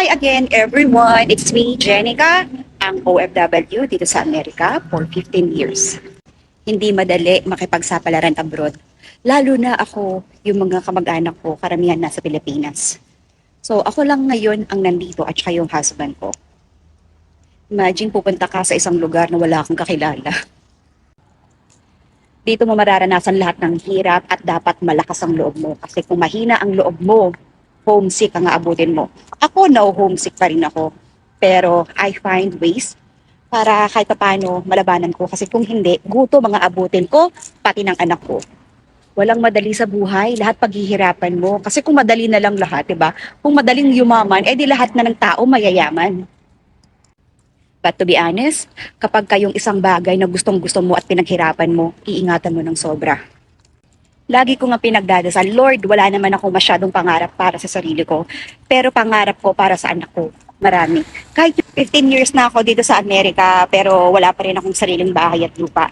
Hi again everyone, it's me Jenica, ang OFW dito sa Amerika for 15 years. Hindi madali makipagsapalaran abroad, lalo na ako, yung mga kamag-anak ko, karamihan nasa Pilipinas. So ako lang ngayon ang nandito at saka yung husband ko. Imagine pupunta ka sa isang lugar na wala kang kakilala. Dito mo mararanasan lahat ng hirap at dapat malakas ang loob mo. Kasi kung mahina ang loob mo, homesick ang aabutin mo. Ako, no, homesick pa rin ako. Pero I find ways para kahit paano malabanan ko. Kasi kung hindi, guto mga abutin ko, pati ng anak ko. Walang madali sa buhay, lahat paghihirapan mo. Kasi kung madali na lang lahat, 'di ba? Kung madaling yumaman, edi lahat na ng tao mayayaman. But to be honest, kapag kayong isang bagay na gustong-gusto mo at pinaghirapan mo, iingatan mo ng sobra. Lagi ko nga pinagdadasal, Lord, wala naman ako masyadong pangarap para sa sarili ko. Pero pangarap ko para sa anak ko, marami. Kahit 15 years na ako dito sa Amerika, pero wala pa rin akong sariling bahay at lupa.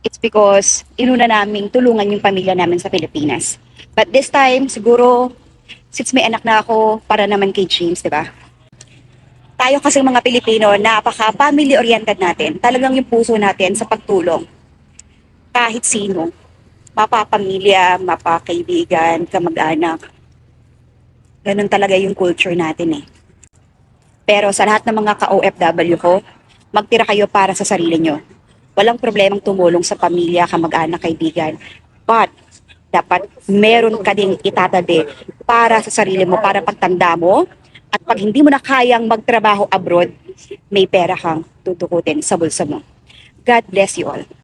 It's because inuna naming tulungan yung pamilya namin sa Pilipinas. But this time, siguro, since may anak na ako, para naman kay James, di ba? Tayo kasi mga Pilipino, napaka-family oriented natin. Talagang yung puso natin sa pagtulong. Kahit sino. Mapapamilya, mapakaibigan, kamag-anak. Ganun talaga yung culture natin eh. Pero sa lahat ng mga ka-OFW ko, magtira kayo para sa sarili nyo. Walang problemang tumulong sa pamilya, kamag-anak, kaibigan. But, dapat meron ka ding itatabi para sa sarili mo, para pagtanda mo, at pag hindi mo na kayang magtrabaho abroad, may pera kang tutukutin sa bulsa mo. God bless you all.